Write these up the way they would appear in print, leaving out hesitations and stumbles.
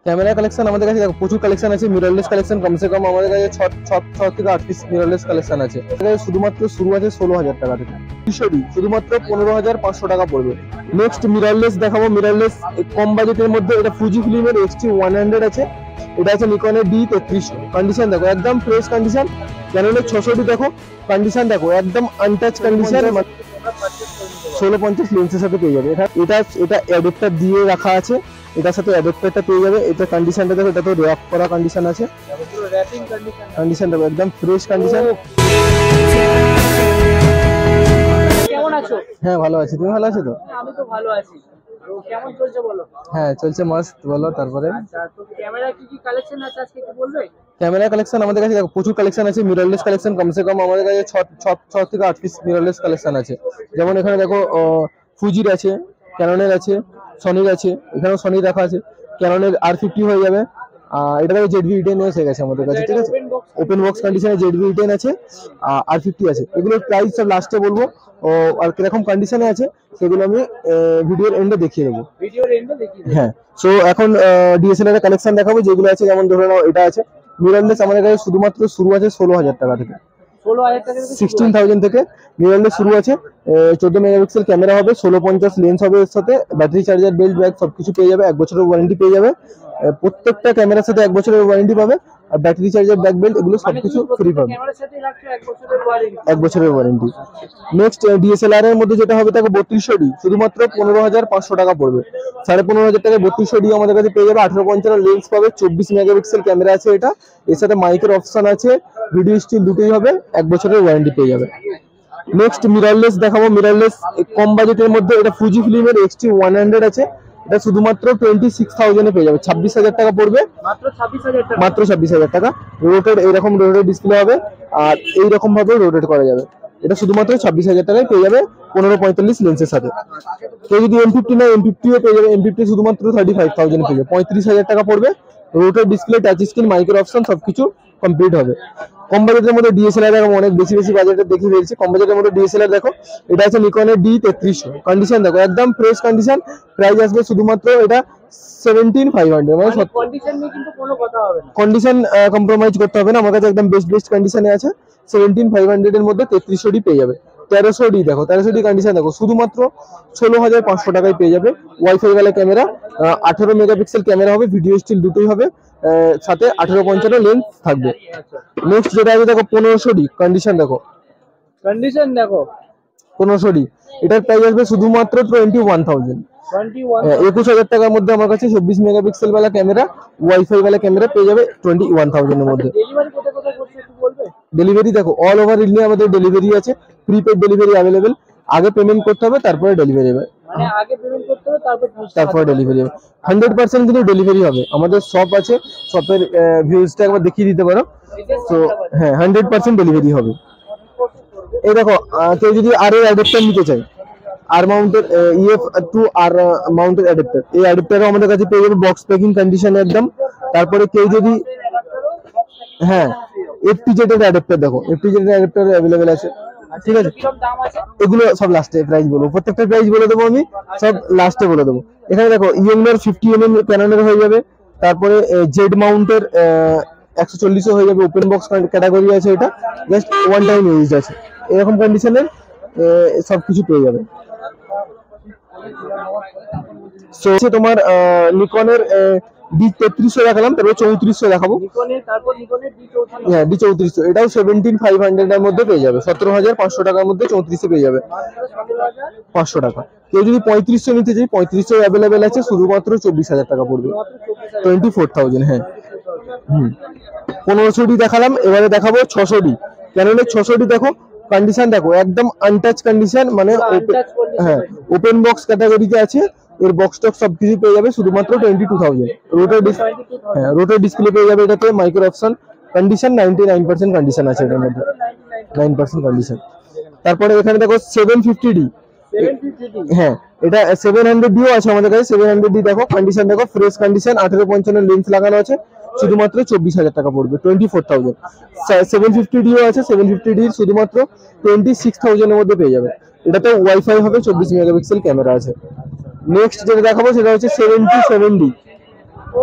Camera collection আমাদের কাছে দেখো প্রচুর কালেকশন আছে। মিররলেস কালেকশন কমসে কম আমাদের কাছে ছ থেকে 8 পিস মিররলেস কালেকশন আছে। আমাদের কাছে শুধুমাত্র শুরু আছে 16,000 টাকা থেকে। শুধুমাত্র 15,500 টাকা পড়বে। নেক্সট মিররলেস দেখাবো। মিররলেস কম বাজেটের মধ্যে এটা ফুজি ফিল্মের XT100 আছে। এটা আছে নিকনের D3300। কন্ডিশন দেখো একদম ফ্রেশ কন্ডিশন। ক্যাননের 600 দেখো কন্ডিশন দেখো একদম আনটাচ কন্ডিশন। 1650 লেন্সের সাথে পেয়ে যাবে। এটা অ্যাডাপ্টার দিয়ে রাখা আছে। এটার সাথে অ্যাডাপ্টারটা পেয়ে যাবে। এটা কন্ডিশনটা দেখো, এটা তো র‍্যাপ করা কন্ডিশন আছে। পুরো র‍্যাপিং কন্ডিশন দেখো একদম ফ্রেশ কন্ডিশন। কেমন আছো? হ্যাঁ ভালো আছি, তুমি ভালো আছো তো? আমি তো ভালো আছি। তো কেমন চলছে বলো? হ্যাঁ চলছে মস্ত। বলো তারপরে। আচ্ছা, তো ক্যামেরা কি কালেকশন আছে আজকে কি বলবে? ক্যামেরা কালেকশন আমাদের কাছে দেখো প্রচুর কালেকশন আছে। মিররলেস কালেকশন কমসে কম আমাদের কাছে ছ থেকে 8 পিস মিররলেস কালেকশন আছে। যেমন এখানে দেখো ফুজির আছে, ক্যাননের আছে, সনির আছে। এখানেও সনি রাখা আছে। ক্যাননের R50 হয়ে যাবে। এটা দেখো ZV-10 এসে গেছে আমাদের কাছে, ঠিক আছে। ওপেন বক্স কন্ডিশনে ZV-10 আছে, R50 আছে। এগুলোর প্রাইস সব লাস্টে বলবো আর কিরকম কন্ডিশনে আছে সেগুলো আমি ভিডিওর এন্ডে দেখিয়ে দেবো। হ্যাঁ, সো এখন DSLR এর কালেকশন দেখাবো যেগুলো আছে। যেমন ধরে নাও এটা আছে মিররলেস আমাদের কাছে শুধুমাত্র শুরু আছে 16,000 টাকা থেকে। 16,000 থেকে মিররলেস শুরু আছে। 14 মেগাপিক্সেল ক্যামেরা হবে, 1650 লেন্স হবে, এর সাথে ব্যাটারি চার্জার বেল্ট ব্যাগ সবকিছু পেয়ে যাবে। 1 বছরের ওয়ারেন্টি পেয়ে যাবে। প্রত্যেকটা ক্যামেরার সাথে 1 বছরের ওয়ারেন্টি পাবে। আর ব্যাটারি চার্জার ব্যাগ বেল্ট এগুলো সবকিছু ফ্রি পাবে। 1 বছরের ওয়ারেন্টি। নেক্সট DSLR এর মধ্যে যেটা হবে তাকে 3200D শুধুমাত্র 15,500 টাকা পড়বে। 15,500 টাকায় 3200D আমাদের কাছে পেয়ে যাবে। 1850 লেন্স পাবে, 24 মেগাপিক্সেল ক্যামেরা আছে এটা। এর সাথে মাইকের অপশন আছে, ভিডিও স্টিল দুটোই হবে। 1 বছরের ওয়ারেন্টি পেয়ে যাবে। নেক্সট মিররলেস দেখাবো। মিররলেস কম বাজেটের মধ্যে এটা ফুজি ফিল্মের XT100 আছে। এটা শুধুমাত্র 26,000 এ পেয়ে যাবে। 26,000 টাকা পড়বে, মাত্র 26,000 টাকা। রোটেট এইরকম রোটেট ডিসপ্লে হবে আর এইরকম ভাবে রোটেট করা যাবে। এটা শুধুমাত্র 26,000 টাকায় পেয়ে যাবে 1545 লেন্সের সাথে। কেউ যদি M50 না M50 ও পেয়ে যাবে। M50 শুধুমাত্র 35,000 পেয়ে যাবে। 35,000 টাকা পড়বে। Rotate display, touch screen, micro option সবকিছু কমপ্লিট হবে। কম বাজেটের মধ্যে DSLR দেখো অনেক বেশি বাজেটের দেখিয়ে ফেলছি। কম বাজেটের মধ্যে DSLR দেখো এটা আছে নিকনের D3300। কন্ডিশন দেখো একদম ফ্রেশ কন্ডিশন। প্রাইস আসবে শুধুমাত্র এটা 17,500। মানে কন্ডিশন নিয়ে কিন্তু কোনো কথা হবে না। কন্ডিশন কম্প্রোমাইজ করতে হবে না, আমার কাছে একদম বেস্ট কন্ডিশনে আছে। 17,500 এর মধ্যে 3300D পেয়ে যাবে। 1300D দেখো, 1300D কন্ডিশন দেখো শুধুমাত্র 16,500 টাকায় পেয়ে যাবে। ওয়াইফাই वाला ক্যামেরা, 18 মেগাপিক্সেল ক্যামেরা হবে, ভিডিও স্টিল দুটোই হবে, সাথে 1850 লেন্স থাকবে। নেক্সট যেটা আছে দেখো 1500D কন্ডিশন দেখো। 1500D এটার প্রাইস আসবে শুধুমাত্র 21,000। 21,000 টাকার মধ্যে আমার কাছে 24 মেগাপিক্সেল वाला ক্যামেরা, ওয়াইফাই वाला ক্যামেরা পেয়ে যাবে 21,000 এর মধ্যে। ডেলিভারি কোথায় করছে একটু বলবে? ডেলিভারি দেখো অল ওভার ইন্ডিয়া আমাদের ডেলিভারি আছে। Prepaid delivery available. আগে পেমেন্ট করতে হবে তারপরে ডেলিভারি হবে। মানে আগে পেমেন্ট করতে হবে তারপরে ডেলিভারি হবে। 100% কিন্তু ডেলিভারি হবে। আমাদের শপ আছে, শপের ভিউজটা একবার দেখিয়ে দিতে পারো। তো হ্যাঁ 100% ডেলিভারি হবে। এই দেখো কেউ যদি আর এর অ্যাডাপ্টার নিতে চায়, আর মাউন্টেড EF টু আর মাউন্টেড অ্যাডাপ্টার, এই অ্যাডাপ্টারও আমাদের কাছে পেয়ে যাবে বক্স প্যাকিং কন্ডিশনে একদম। তারপরে কেউ যদি হ্যাঁ FTZ এর অ্যাডাপ্টার দেখো, FTZ এর অ্যাডাপ্টার अवेलेबल আছে, ঠিক আছে। এগুলো সব লাস্টে প্রাইস বলবো, প্রত্যেকটা প্রাইস বলে দেবো আমি, সব লাস্টে বলে দেবো। এখানে দেখো ইয়ংনার 50mm ক্যাননের হয়ে যাবে। তারপরে জেড মাউন্টের 140 হয়ে যাবে। ওপেন বক্স ক্যাটাগরি আছে, এটা জাস্ট ওয়ান টাইম ইউজ আছে। এরকম কন্ডিশনের সবকিছু পেয়ে যাবে। সো তোমার নিকনের D3300 দেখালাম, তারপর 3400 দেখাবো। হ্যাঁ D3400 এটাও 17,500 এর মধ্যে পেয়ে যাবে। 17,500 টাকার মধ্যে 3400 পেয়ে যাবে, 500 টাকা। কেউ যদি 3500 নিতে চাই, 3500 অ্যাভেলেবেল আছে, শুধুমাত্র 24,000 টাকা পড়বে। 24,000। হ্যাঁ 1500D দেখালাম, এবারে দেখাবো 600D। ক্যাননের 600D দেখো, কন্ডিশন দেখো একদম আনটাচ কন্ডিশন, মানে হ্যাঁ ওপেন বক্স ক্যাটাগরিতে আছে। এর বক্স টক সবকিছু পেয়ে যাবে শুধুমাত্র 22,000। রোটেট ডিসপ্লে পেয়ে যাবে এটাতে, মাইক্রো অপশন। কন্ডিশন 99% কন্ডিশন আছে এটার মধ্যে, 9% কন্ডিশন। তারপরে এখানে দেখো 750D। হ্যাঁ এটা 700Dও আছে আমাদের কাছে। 700D দেখো, কন্ডিশন দেখো ফ্রেশ কন্ডিশন, 1855 লেন্স লাগানো আছে, শুধুমাত্র 24,000 টাকা পড়বে, 24,000। 750Dও আছে, 750D শুধুমাত্র 26,000 এর মধ্যে পেয়ে যাবে। এটাতে ওয়াইফাই হবে, 24 মেগাপিক্সেল ক্যামেরা আছে। নেক্সট যেটা দেখাবো সেটা হচ্ছে 77D। ও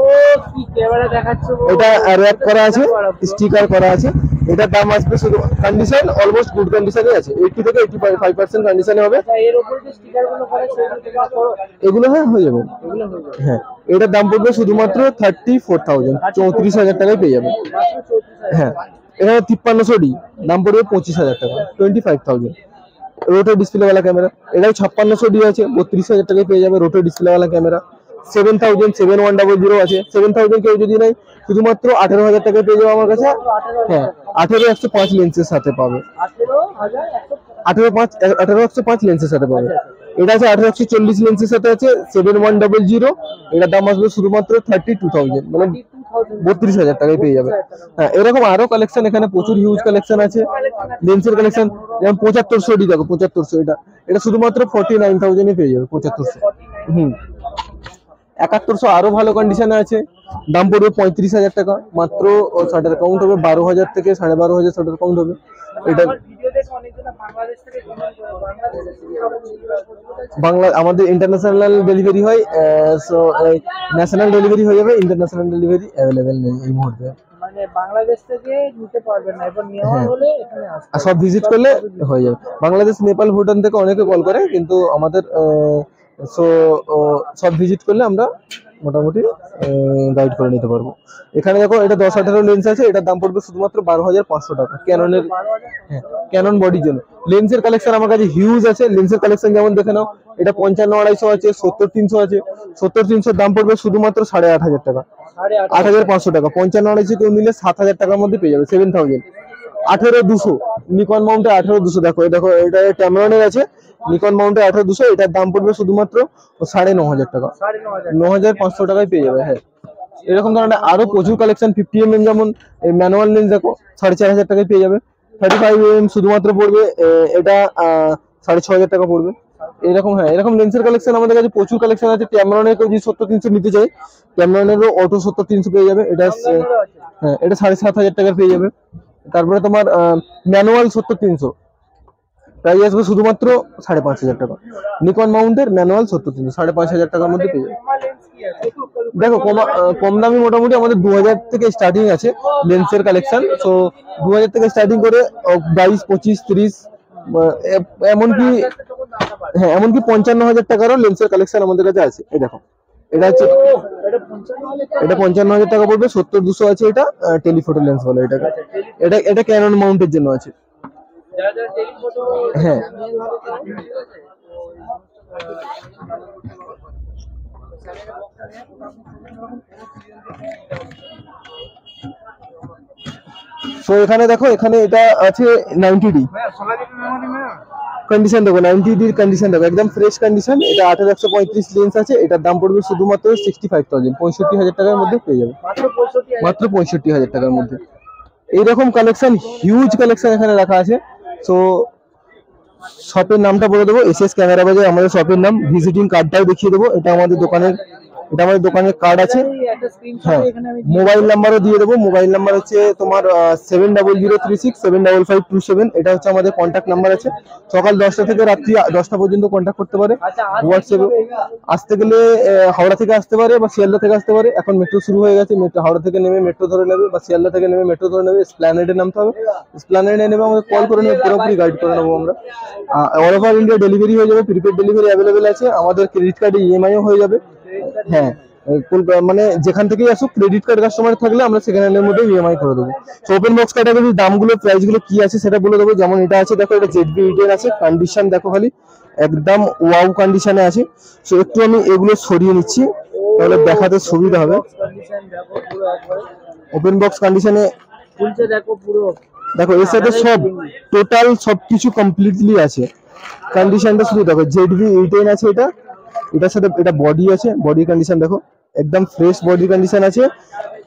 কি ক্যামেরা দেখাচ্ছে গো। এটা র্যাপ করা আছে, স্টিকার করা আছে। এটার দাম আসবে শুধু, কন্ডিশন অলমোস্ট গুড কন্ডিশনে আছে, 80 থেকে 85% কন্ডিশনে হবে। আচ্ছা এর উপর যে স্টিকার গুলো করে সেগুলো তোমরা করো? এগুলো হ্যাঁ হয়ে যাবে। এগুলো হয়ে যাবে হ্যাঁ, এটার দাম পড়বে শুধুমাত্র 34,000, 34,000 টাকায় পেয়ে যাবে। মাত্র 34,000 হ্যাঁ, এখানে 5300 দাম পড়বে 25,000 টাকা, 25,000। রোটের ডিসপ্লে वाला ক্যামেরা, এটাও 5600 আছে, 32,000 টাকায় পেয়ে যাবে রোটের ডিসপ্লে वाला ক্যামেরা। 7100 আছে, 7000 কেউ যদি নাই শুধুমাত্র 18,000 টাকায় পেয়ে যাবে আমার কাছে। হ্যাঁ, 18-105 লেন্সের সাথে পাবে, 18,000 18-105 লেন্সের সাথে পাবে। এটা আছে 1840 লেন্সের সাথে আছে 7100, এটার দাম আসবে শুধুমাত্র 32,000, মানে 32,000 টাকায় পেয়ে যাবে। হ্যাঁ, এরকম আরো কালেকশন এখানে প্রচুর হিউজ কালেকশন আছে লেন্সের কালেকশন। যেমন 7500 দেখো, 7500 এটা শুধুমাত্র 49,000 এ পেয়ে যাবে 7500। 7100 আরো ভালো কন্ডিশনে আছে, দাম পড়বে 35,000 টাকা মাত্র। শাটার কাউন্ট হবে 12,000 থেকে 12,500 শাটার কাউন্ট হবে এটা। আমার ভিডিও দেখে অনেকজন বাংলাদেশ থেকে কমেন্ট করে, বাংলাদেশে কি রকম বাংলা আমাদের ইন্টারন্যাশনাল ডেলিভারি হয়, সো ন্যাশনাল ডেলিভারি হয়ে যাবে, ইন্টারন্যাশনাল ডেলিভারি অ্যাভেলেবেল নেই এই মুহূর্তে। মানে বাংলাদেশ থেকে নিতে পারবেন না, এবার নেওয়া হ্যাঁ। হলে এখানে আসতে আর সব ভিজিট করলে হয়ে যাবে। বাংলাদেশ, নেপাল, ভুটান থেকে অনেকে কল করে, কিন্তু আমাদের সো সব ভিজিট করলে আমরা মোটামুটি গাইড করে নিতে পারবো। এখানে দেখো এটা 10-18 লেন্স আছে, এটার দাম পড়বে শুধুমাত্র 12,500 টাকা ক্যাননের। হ্যাঁ, ক্যানন বডির জন্য লেন্সের কালেকশন আমার কাছে হিউজ আছে। লেন্সের কালেকশন যেমন দেখে নাও, এটা 55-250 আছে, 70-300 আছে। 70-300 দাম পড়বে শুধুমাত্র 8,500 টাকা, 8,500 টাকা। 55-250 কেউ নিলে 7,000 টাকার মধ্যে পেয়ে যাবে, 7,000। 18-200 নিকন মাউন্টে 18-200, দেখো এটা ক্যামেরনের আছে, নিকন মাউন্টে 18-200, এটার দাম পড়বে শুধুমাত্র 9,500 টাকা, 9,500 টাকায় পেয়ে যাবে। হ্যাঁ, এরকম ধরনের আরো প্রচুর কালেকশন। 50mm যেমন এই ম্যানুয়াল লেন্স দেখো 4,500 টাকায় পেয়ে যাবে। 35mm শুধুমাত্র পড়বে এটা 6,500 টাকা পড়বে। এরকম হ্যাঁ, এরকম লেন্সের কালেকশন আমাদের কাছে প্রচুর কালেকশন আছে। ক্যামেরনের কেউ যদি 70-300 নিতে চাই, ক্যামেরনেরও অটো 70-300 পেয়ে যাবে। এটা হ্যাঁ, এটা 7,500 টাকার পেয়ে যাবে। তারপরে তোমার ম্যানুয়াল 70-300 প্রাইস আসবে শুধুমাত্র 5,500 টাকা। নিকন মাউন্টের ম্যানুয়াল 70-300 5,500 টাকার মধ্যে পেয়ে যাবে। দেখো কম দামি মোটামুটি আমাদের 2,000 থেকে স্টার্টিং আছে লেন্সের কালেকশন। তো 2,000 থেকে স্টার্টিং করে 22, 25, 30 এমনকি হ্যাঁ, এমনকি 55,000 টাকারও লেন্সের কালেকশন আমাদের কাছে আছে। এই দেখো এটা হচ্ছে, এটা 55,000 টাকা পড়বে। 70-200 আছে, এটা টেলিফোটো লেন্স বলে এটাকে। এটা ক্যানন মাউন্টের জন্য আছে। হ্যাঁ, তো এখানে দেখো, এখানে এটা আছে 90D কন্ডিশন, দেখো 90D কন্ডিশন দেখো, একদম ফ্রেশ কন্ডিশন। এটা 18-135 লেন্স আছে, এটার দাম পড়বে শুধুমাত্র 65,000, 65,000 টাকার মধ্যে পেয়ে যাবে, মাত্র 65,000 টাকার মধ্যে। এইরকম কালেকশন, হিউজ কালেকশন এখানে রাখা আছে। তো শপের নামটা বলে দেবো, এসএস ক্যামেরা বাজার আমাদের শপের নাম। ভিজিটিং কার্ডটাও দেখিয়ে দেবো, এটা আমাদের দোকানের কার্ড আছে। হ্যাঁ, মোবাইল নাম্বারও দিয়ে দেবো। মোবাইল নাম্বার হচ্ছে তোমার 7003675527, এটা হচ্ছে আমাদের কন্ট্যাক্ট নাম্বার আছে। সকাল 10টা থেকে রাত্রি 10টা পর্যন্ত কন্ট্যাক্ট করতে পারে। হোয়াটসঅ্যাপে আসতে গেলে হাওড়া থেকে আসতে পারে বা শিয়ালদা থেকে আসতে পারে। এখন মেট্রো শুরু হয়ে গেছে, মেট্রো হাওড়া থেকে নেমে মেট্রো ধরে নেবে, বা শিয়ালদা থেকে নেমে মেট্রো ধরে নেবে। এসপ্ল্যানেডে নামতে হবে, এসপ্ল্যানেডে নেমে আমাদের কল করে নেবে, পুরোপুরি গাইড করে নেবো আমরা। অল ওভার ইন্ডিয়া ডেলিভারি হয়ে যাবে, প্রিপেড ডেলিভারি অ্যাভেলেবেল আছে আমাদের। ক্রেডিট কার্ডে ইএমআইও হয়ে যাবে। হ্যাঁ, মানে যেখান থেকেই আসুক, ক্রেডিট কার্ড কাস্টমার থাকলে আমরা সেকেন্ড হ্যান্ডের মধ্যে ইএমআই করে দেবো। তো ওপেন বক্স ক্যাটাগরির দামগুলো, প্রাইসগুলো কি আছে সেটা বলে দেবো। যেমন এটা আছে দেখো, এটা ZB-E10 আছে, কন্ডিশন দেখো খালি একদম ওয়াও কন্ডিশনে আছে। তো একটু আমি এগুলো সরিয়ে নিচ্ছি, তাহলে দেখাতে সুবিধা হবে। ওপেন বক্স কন্ডিশনে দেখো, এর সাথে সব টোটাল সবকিছু কমপ্লিটলি আছে। কন্ডিশনটা শুধু দেখো, ZB-E10 আছে, এটার সাথে এটা বডি আছে, বডি কন্ডিশন দেখো একদম ফ্রেশ বডি কন্ডিশন আছে।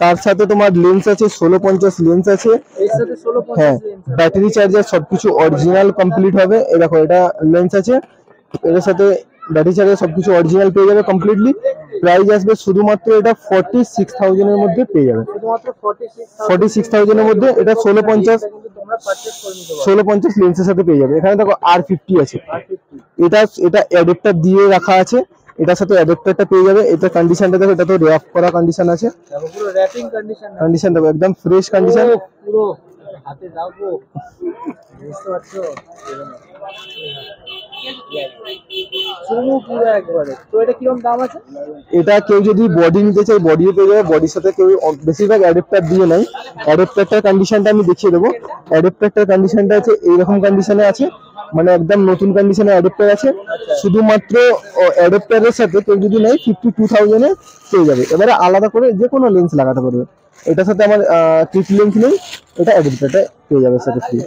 তার সাথে তোমার লেন্স আছে 16-50 লেন্স আছে। হ্যাঁ, ব্যাটারি চার্জার সবকিছু অরিজিনাল কমপ্লিট হবে। এই দেখো, এটা লেন্স আছে, এর সাথে ব্যাটারি চার্জার সবকিছু অরিজিনাল পেয়ে যাবে কমপ্লিটলি। প্রাইস আসবে শুধুমাত্র এটা 46,000 এর মধ্যে পেয়ে যাবে, 46,000 এর মধ্যে। এটা 16-50 লেন্সের সাথে পেয়ে যাবে। এখানে দেখো R50 আছে, এটা অ্যাডাপ্টার দিয়ে রাখা আছে। এটার সাথে অ্যাডাপ্টারটা পেয়ে যাবে। এটা কন্ডিশনটা দেখো, এটা তো র্যাপ করা কন্ডিশন আছে, দেখো পুরো র‍্যাপিং কন্ডিশন। কন্ডিশন দেখো একদম ফ্রেশ কন্ডিশন। পুরো হাতে দাও বুঝতে পারছো পুরো একবারে। তো এটা কিরকম দাম আছে? এটা কেউ যদি বডি নিতে চায় বডিও পেয়ে যাবে, বডির সাথে কেউ বেশিরভাগ অ্যাডাপ্টার দিয়ে নেয়। অ্যাডাপ্টারটার কন্ডিশনটা আমি দেখিয়ে দেবো। অ্যাডাপ্টারটার কন্ডিশনটা আছে এইরকম কন্ডিশনে আছে, মানে একদম নতুন কন্ডিশনে অ্যাডাপ্টার আছে। শুধুমাত্র অ্যাডাপ্টারের সাথে কেউ যদি নেয় 52,000 পেয়ে যাবে। এবারে আলাদা করে যে কোনো লেন্স লাগাতে পারবে। এটার সাথে আমার কিট লেন্স নেই, এটা অ্যাডাপ্টারটা পেয়ে যাবে সাথে ফ্রি।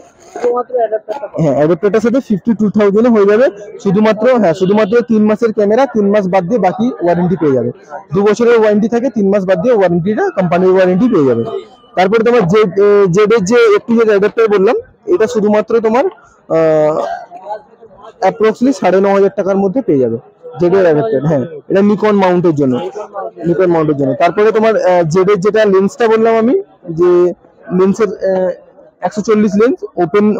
শুধুমাত্র অ্যাডাপ্টারটা হ্যাঁ, অ্যাডাপ্টারটার সাথে 52,000 হয়ে যাবে। শুধুমাত্র শুধুমাত্র 3 মাসের ক্যামেরা, 3 মাস বাদ দিয়ে বাকি ওয়ারেন্টি পেয়ে যাবে। 2 বছরের ওয়ারেন্টি থাকে, 3 মাস বাদ দিয়ে ওয়ারেন্টিটা কোম্পানির ওয়ারেন্টি পেয়ে যাবে। তারপরে তোমার জেড এর যে একটু যে অ্যাডাপ্টার বললাম, এটা শুধুমাত্র তোমার অ্যাপ্রক্সিমেটলি 9,500 টাকার মধ্যে পেয়ে যাবে। জেড এর অ্যাডাপ্টার, হ্যাঁ এটা নিকন মাউন্টের জন্য, নিকন মাউন্টের জন্য। তারপরে তোমার জেড এর যেটা লেন্সটা বললাম আমি, যে লেন্সের 140 lens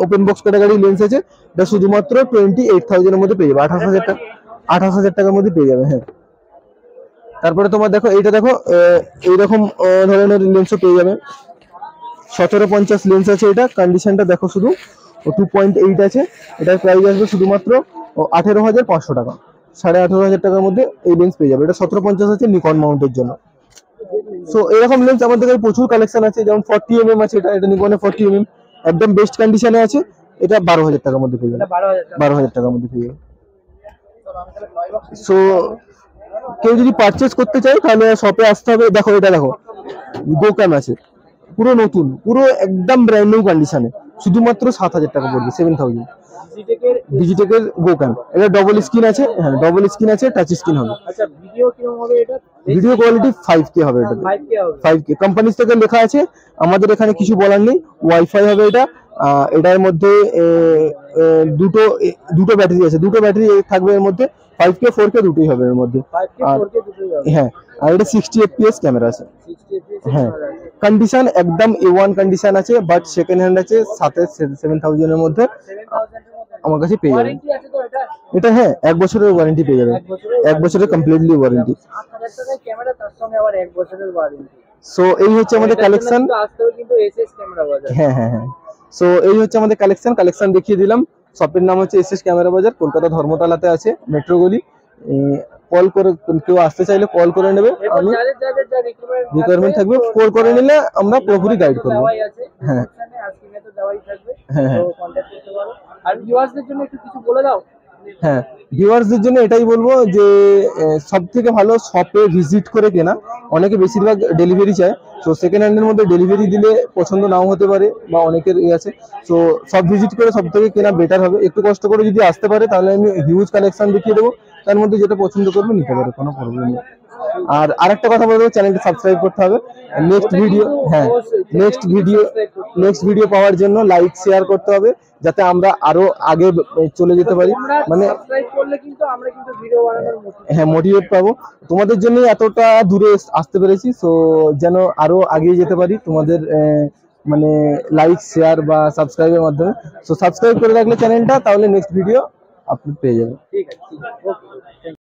open box category lens আছে, এটা শুধুমাত্র 28,000 এর মধ্যে পেয়ে যাবে। 28,000 টাকার মধ্যে পেয়ে যাবে। হ্যাঁ, তারপরে তোমার দেখো এইটা দেখো, এইরকম ধরনের লেন্সও পেয়ে যাবে। 1750 লেন্স আছে, এটা কন্ডিশনটা দেখো শুধু 2.8 আছে। এটার প্রাইস আসবে শুধুমাত্র 18,500 টাকা, 18,500 টাকার মধ্যে এই লেন্স পেয়ে যাবে। এটা 1750 আছে নিকন মাউন্টের জন্য। সো এরকম লেন্স আমাদের কাছে প্রচুর কালেকশন আছে, যেমন 40mm আছে, এটা নিকনের 40mm একদম বেস্ট কন্ডিশনে আছে। এটা 12,000 টাকার মধ্যে পেয়ে যাবে। 12,000 টাকার মধ্যে পেয়ে যাবে। সো কেউ যদি পারচেজ করতে চায় তাহলে শপে আসতে হবে। দেখো এটা দেখো, গোকান আছে, পুরো নতুন, পুরো একদম ব্র্যান্ড নিউ কন্ডিশনে, শুধুমাত্র 7,000 টাকা পড়বে, 7,000। ডিজিটেকের গোকান, এটা ডবল স্ক্রিন আছে, হ্যাঁ ডবল স্ক্রিন আছে, টাচ স্ক্রিন হবে। আচ্ছা ভিডিও কিরকম হবে এটা? ভিডিও কোয়ালিটি 5K হবে এটা, 5K হবে। 5K কোম্পানি থেকে লেখা আছে, আমাদের এখানে কিছু বলার নেই। ওয়াইফাই হবে এটা। এটার মধ্যে দুটো ব্যাটারি আছে, দুটো ব্যাটারি থাকবে এর মধ্যে। 5K 4K দুটোই হবে এর মধ্যে। 5K 4K দুটোই হবে। হ্যাঁ, আর এটা 60 fps ক্যামেরা আছে। 60 fps হ্যাঁ, ক্যামেরা আছে। কন্ডিশন একদম A1 কন্ডিশন আছে, বাট সেকেন্ড হ্যান্ড আছে, সাথে 7,000 এর মধ্যে 7,000 এর মধ্যে আমার কাছে পেয়ে যাবে। ওয়ারেন্টি আছে তো এটা? এটা হ্যাঁ 1 বছরের ওয়ারেন্টি পেয়ে যাবে, 1 বছরের কমপ্লিটলি ওয়ারেন্টি। 8,000 টাকার ক্যামেরা, তার সঙ্গে আবার 1 বছরের ওয়ারেন্টি। সো এই হচ্ছে আমাদের কালেকশন। আসতে হবে কিন্তু এসএস ক্যামেরা বাজার। হ্যাঁ হ্যাঁ হ্যাঁ, সো এই হচ্ছে আমাদের কালেকশন দেখিয়ে দিলাম। শপের নাম হচ্ছে এসএস ক্যামেরা বাজার, কলকাতা ধর্মতলাতে আছে, মেট্রো গলি। কল করে কেউ আসতে চাইলে কল করে নেবে, আমি রিকোয়ারমেন্ট থাকবে, কল করে নিলে আমরা পুরোপুরি গাইড করবো। হ্যাঁ আজকে তো দেওয়াই থাকবে, হ্যাঁ হ্যাঁ তো কন্টাক্ট করতে পারো। আর ভিউয়ার্সদের জন্য একটু কিছু বলে দাও। হ্যাঁ, ভিউয়ার্সদের জন্য এটাই বলবো যে সব থেকে ভালো শপে ভিজিট করে কেনা। অনেকে বেশিরভাগ ডেলিভারি চায়, তো সেকেন্ড হ্যান্ডের মধ্যে ডেলিভারি দিলে পছন্দ নাও হতে পারে, বা অনেকের আছে। তো সব ভিজিট করে সব থেকে কেনা বেটার হবে। একটু কষ্ট করে যদি আসতে পারে তাহলে আমি হিউজ কালেকশন দেখিয়ে দেবো, তার মধ্যে যেটা পছন্দ করবে নিতে পারে, কোনো প্রবলেম নেই। আর আরেকটা কথা বলবো, চ্যানেলটা সাবস্ক্রাইব করতে হবে। নেক্সট ভিডিও, হ্যাঁ নেক্সট ভিডিও পাওয়ার জন্য লাইক শেয়ার করতে হবে, যাতে আমরা আরো আগে চলে যেতে পারি। মানে সাবস্ক্রাইব করলে কিন্তু আমরা কিন্তু ভিডিও বানানোর হ্যাঁ মোটিভেট পাবো। তোমাদের জন্য এতটা দূরে আসতে পেরেছি, সো যেন আরো এগিয়ে যেতে পারি তোমাদের মানে লাইক শেয়ার বা সাবস্ক্রাইবের মাধ্যমে। সো সাবস্ক্রাইব করে রাখলে চ্যানেলটা, তাহলে নেক্সট ভিডিও আপলোড পেয়ে যাবে। ঠিক আছে, ওকে।